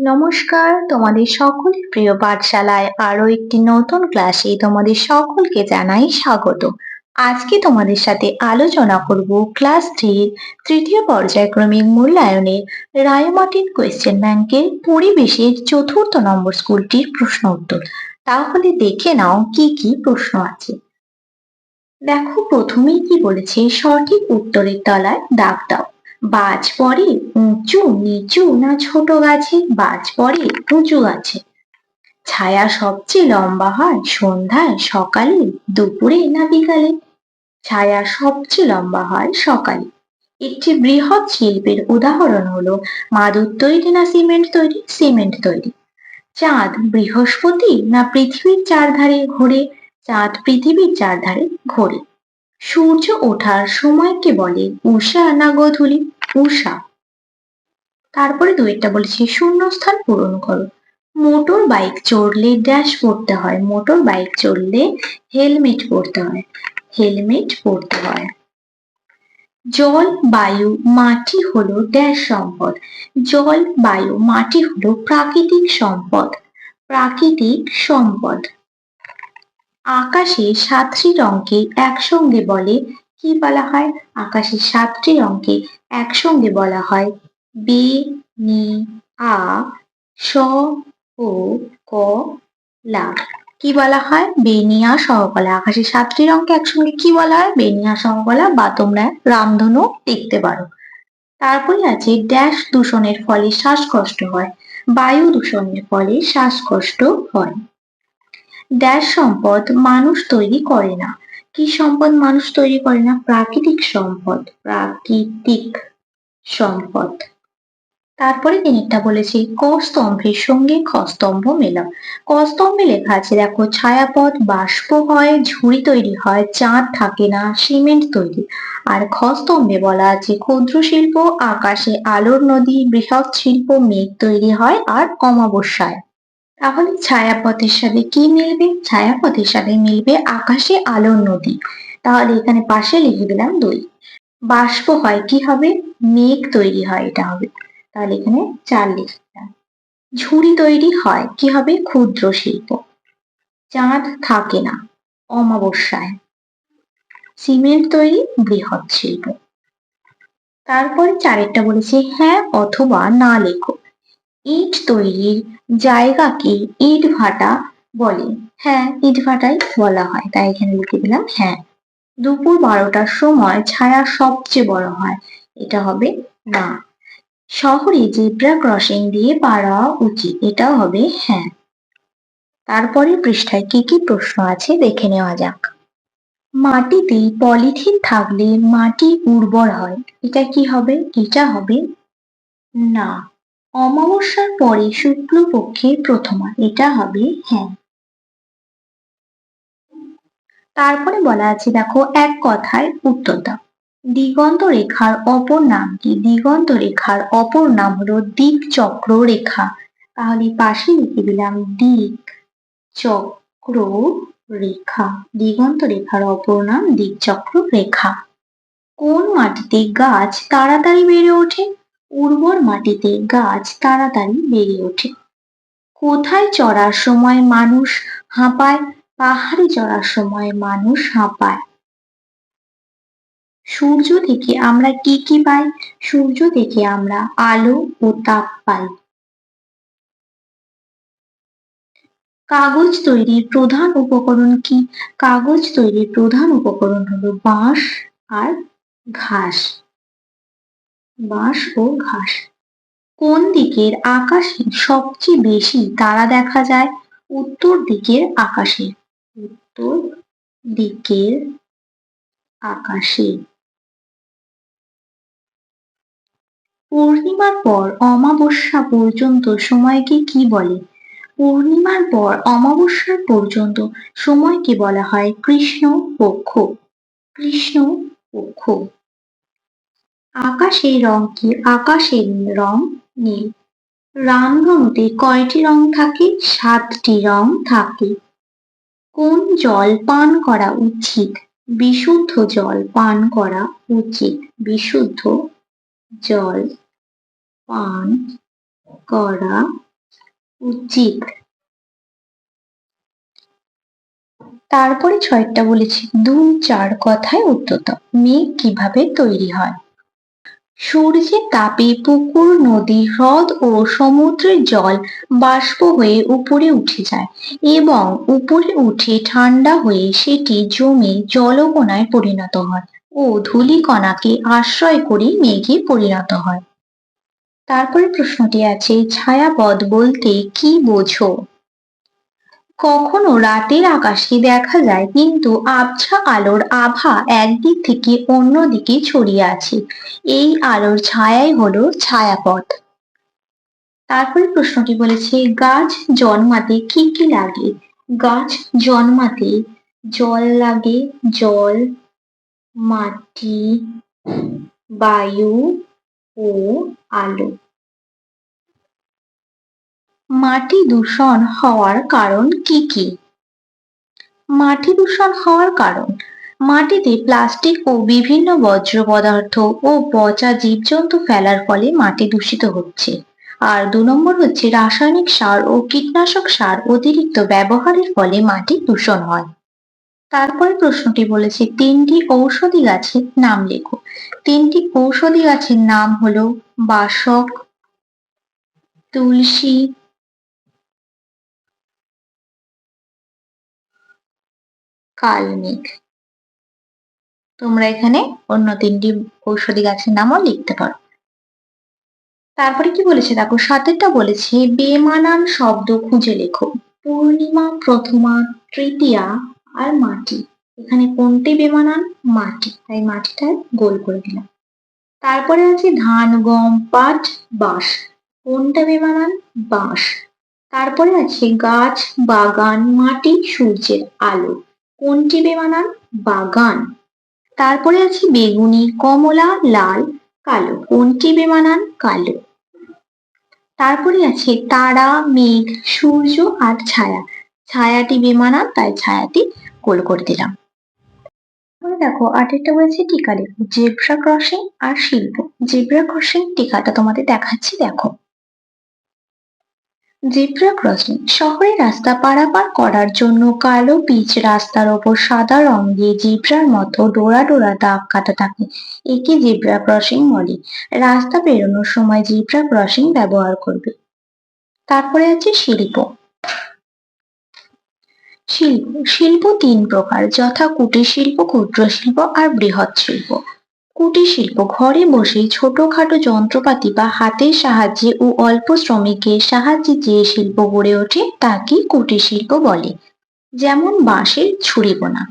নমস্কার, তোমাদের সকলের প্রিয় পাঠশালায় আরো একটি নতুন ক্লাসে তোমাদের সকলকে জানাই স্বাগত। আজকে তোমাদের সাথে আলোচনা করব ক্লাস 3 তৃতীয় পর্যায়ক্রমিক মূল্যায়নের রায়মার্টিন কোয়েশ্চেন ব্যাংকের পরিবেশের চতুর্থ নম্বর স্কুলটির প্রশ্ন উত্তর। তাহলে দেখে নাও কি কি প্রশ্ন আছে। দেখো প্রথমেই কি বলেছে, সঠিক উত্তরের তলায় দাগ দাও। বাজ পড়ে উঁচু নিচু না ছোট গাছে? বাজ পড়ে উঁচু গাছে। ছায়া সবচেয়ে লম্বা হয় সন্ধ্যায়, সকালে, দুপুরে না বিকালে? ছায়া সবচেয়ে লম্বা হয় সকালে। একটি বৃহৎ শিল্পের উদাহরণ হলো মাদুর তৈরি না সিমেন্ট তৈরি? সিমেন্ট তৈরি। চাঁদ বৃহস্পতি না পৃথিবীর চারধারে ঘোরে? চাঁদ পৃথিবীর চারধারে ঘোরে। সূর্য ওঠার সময়কে বলে উষা না গোধূলি? উষা। তারপরে দুইটা বলেছি শূন্যস্থান পূরণ করো। মোটর বাইক চড়লে ড্যাশ পড়তে হয়? মোটর বাইক চড়লে হেলমেট পরতে হয়। হেলমেট পরতে হয়। জল বায়ু মাটি হলো ড্যাশ সম্পদ? জল বায়ু মাটি হলো প্রাকৃতিক সম্পদ। প্রাকৃতিক সম্পদ। আকাশে 7টি রঙকে একসঙ্গে বলে কি বলা হয়? আকাশে 7টি রঙকে একসঙ্গে বলা হয় বে, নি, আ, স, ও, ক, লা। কি বলা হয়? বেনিয়া সহকলা। আকাশে 7টি রঙকে একসঙ্গে কি বলা হয়? বেনিয়া সহকলা, বা তোমরা রামধনু লিখতে পারো। তারপরে আছে ড্যাশ দূষণের ফলে শ্বাসকষ্ট হয়? বায়ু দূষণের ফলে শ্বাসকষ্ট হয়। ড্যাশ সম্পদ মানুষ তৈরি করে না? কি সম্পদ মানুষ তৈরি করে না? প্রাকৃতিক সম্পদ। প্রাকৃতিক সম্পদ। তারপরে তিনিটা বলেছি ক স্তম্ভের সঙ্গে খ স্তম্ভ মেলাও। ক স্তম্ভে লেখা আছে দেখো, ছায়াপথ বাষ্প হয়, ঝুড়ি তৈরি হয়, চাঁদ থাকে না, সিমেন্ট তৈরি। আর খ স্তম্ভে বলা আছে ক্ষুদ্র শিল্প আকাশে আলোর নদী, বৃহৎ শিল্প মেঘ তৈরি হয় আর অমাবস্যায়। তাহলে ছায়াপথের সাথে কি মিলবে? ছায়াপথের সাথে মিলবে আকাশে আলোর নদী। তাহলে এখানে পাশে লিখে দিলাম 2। বাষ্প হয় কি হবে? মেঘ তৈরি হয়, এটা হবে। তাহলে এখানে 4 লিখে দিলাম। ঝুড়ি তৈরি হয় কি হবে? ক্ষুদ্র শিল্প। চাঁদ থাকে না, অমাবস্যায়। সিমেন্ট তৈরি বৃহৎ শিল্প। তারপরে 4 বলেছে হ্যাঁ অথবা না লেখো। ইট তৈরির জায়গাকে ইট ভাটা বলে? হ্যাঁ, ইট ভাটাই বলা হয়, তাই এখানে লিখে দিলাম হ্যাঁ। দুপুর 12টার সময় ছায়া সবচেয়ে বড় হয়? এটা হবে না। শহরে জেব্রা ক্রসিং দিয়ে পার হওয়া উচিত? এটাও হবে হ্যাঁ। তারপরে পৃষ্ঠায় কি কি প্রশ্ন আছে দেখে নেওয়া যাক। মাটিতে পলিথিন থাকলে মাটি উর্বর হয়? এটা কি হবে? এটা হবে না। অমাবস্যার পরে শুক্লপক্ষের প্রথমা? এটা হবে হ্যাঁ। তারপরে বলা আছে দেখো, এক কথায় উত্তর দাও। দিগন্ত রেখার অপর নাম কি? দিগন্ত রেখার অপর নাম হলো দিক চক্র রেখা। তাহলে পাশে লিখে দিলাম দিক চক্র রেখা। দিগন্ত রেখার অপর নাম দিক চক্র রেখা। কোন মাটিতে গাছ তাড়াতাড়ি বেড়ে ওঠে? উর্বর মাটিতে গাছ তাড়াতাড়ি বেড়ে ওঠে। কোথায় চড়ার সময় মানুষ হাঁপায়? পাহাড়ে চড়ার সময় মানুষ হাঁপায়। সূর্য থেকে আমরা কি কি পাই? সূর্য থেকে আমরা আলো ও তাপ পাই। কাগজ তৈরির প্রধান উপকরণ কি? কাগজ তৈরির প্রধান উপকরণ হলো বাঁশ আর ঘাস। বাঁশ ও ঘাস। কোন দিকের আকাশে সবচেয়ে বেশি তারা দেখা যায়? উত্তর দিকের আকাশে। উত্তর দিকের আকাশে। পূর্ণিমার পর অমাবস্যা পর্যন্ত সময়কে কি বলে? পূর্ণিমার পর অমাবস্যা পর্যন্ত সময়কে বলা হয় কৃষ্ণ পক্ষ। কৃষ্ণ পক্ষ। আকাশের রং কি? আকাশের রং নীল। রামধনুতে কয়টি রং থাকে? 7টি রং থাকে। কোন জল পান করা উচিত? বিশুদ্ধ জল পান করা উচিত। বিশুদ্ধ জল পান করা উচিত। তারপরে ৬টা বলেছি ২-৪ কথায় উত্তর দাও। মেঘ কিভাবে তৈরি হয়? সূর্যের তাপে পুকুর, নদী, হ্রদ ও সমুদ্রের জল বাষ্প হয়ে উপরে উঠে যায় এবং উপরে উঠে ঠান্ডা হয়ে সেটি জমে জলকণায় পরিণত হয় ও ধূলিকণাকে আশ্রয় করে মেঘে পরিণত হয়। তারপরে প্রশ্নটি আছে ছায়াপথ বলতে কি বোঝো? কখনো রাতের আকাশে দেখা যায় কিন্তু আবছা আলোর আভা একদিক থেকে অন্য দিকে ছড়িয়ে আছে, এই আলোর ছায়াই হলো ছায়াপথ। তারপরে প্রশ্নটি বলেছে গাছ জন্মাতে কি কি লাগে? গাছ জন্মাতে জল লাগে, জল, মাটি, বায়ু ও আলো। মাটি দূষণ হওয়ার কারণ কি কি? মাটি দূষণ হওয়ার কারণ মাটিতে প্লাস্টিক ও বিভিন্ন বর্জ্য পদার্থ ও পচা জীবজন্তু ফেলার ফলে মাটি দূষিত হচ্ছে। আর ২ নম্বর হচ্ছে রাসায়নিক সার ও কীটনাশক সার অতিরিক্ত ব্যবহারের ফলে মাটি দূষণ হয়। তারপরে প্রশ্নটি বলেছে ৩টি ঔষধি গাছের নাম লেখো। ৩টি ঔষধি গাছের নাম হলো বাসক, তুলসী, কালমেঘ। তোমরা এখানে অন্য ৩টি ঔষধি গাছের নামও লিখতে পারো। তারপরে কি বলেছে দেখো ৭এরটা বলেছে বেমানান শব্দ খুঁজে লেখো। পূর্ণিমা, প্রথমা, তৃতীয়া আর মাটি। এখানে কোনটি বেমানান? মাটি, তাই মাটিটা গোল করে দিলাম। তারপরে আছে ধান, গম, পাট, বাঁশ। কোনটা বেমানান? বাঁশ। তারপরে আছে গাছ, বাগান, মাটি, সূর্যের আলো। কোনটি বেমানান? বাগান। তারপরে আছে বেগুনি, কমলা, লাল, কালো। কোনটি বেমানান? কালো। তারপরে আছে তারা, মেঘ, সূর্য আর ছায়া। ছায়াটি বেমানান, তাই ছায়াটি গোল করে দিলাম। তারপরে দেখো ৮এরটা বলেছে টিকা লেখো। জেব্রা ক্রসিং আর শিল্প। জেব্রা ক্রসিং টিকাটা তোমাদের দেখাচ্ছি দেখো। জেব্রা ক্রসিং শহরে রাস্তা পারাপার করার জন্য কালো পিচ রাস্তার ওপর সাদা রং দিয়ে জেব্রার মতো ডোরা ডোরা দাগ কাটা থাকে, একে জেব্রা ক্রসিং বলে। রাস্তা পেরোনোর সময় জেব্রা ক্রসিং ব্যবহার করবে। তারপরে আছে শিল্প। শিল্প শিল্প ৩ প্রকার যথা কুটির শিল্প, ক্ষুদ্র শিল্প আর বৃহৎ শিল্প। কুটির শিল্প ঘরে বসে ছোটখাটো যন্ত্রপাতি বা হাতের সাহায্যে ও অল্প শ্রমিকের সাহায্যে যে শিল্প গড়ে ওঠে তাকে কুটির শিল্প বলে, যেমন বাঁশের ঝুড়ি বোনা।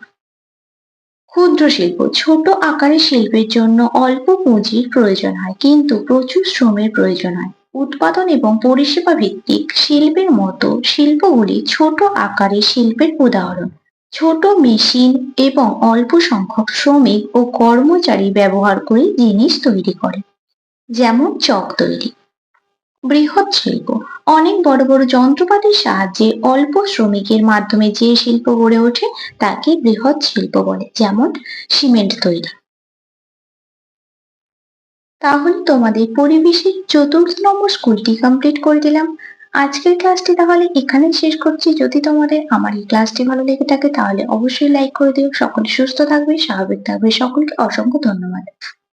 ক্ষুদ্র শিল্প ছোট আকারের শিল্পের জন্য অল্প পুঁজির প্রয়োজন হয় কিন্তু প্রচুর শ্রমের প্রয়োজন হয়। উৎপাদন এবং পরিষেবা ভিত্তিক শিল্পের মতো শিল্পগুলি ছোট আকারের শিল্পের উদাহরণ। ছোট মেশিন এবং অল্প সংখ্যক শ্রমিক ও কর্মচারী ব্যবহার করে জিনিস তৈরি করে, যেমন চক তৈরি। বৃহৎ শিল্প অনেক বড় বড় যন্ত্রপাতির সাহায্যে অল্প শ্রমিকের মাধ্যমে যে শিল্প গড়ে ওঠে তাকে বৃহৎ শিল্প বলে, যেমন সিমেন্ট তৈরি। তাহলে তোমাদের পরিবেশের ৪র্থ নম্বর স্কুলটি কমপ্লিট করে দিলাম। আজকের ক্লাসটি তাহলে এখানেই শেষ করছি। যদি তোমাদের আমার এই ক্লাসটি ভালো লেগে থাকে তাহলে অবশ্যই লাইক করে দিও। সকলে সুস্থ থাকবে, স্বাভাবিক থাকবে। সকলকে অসংখ্য ধন্যবাদ।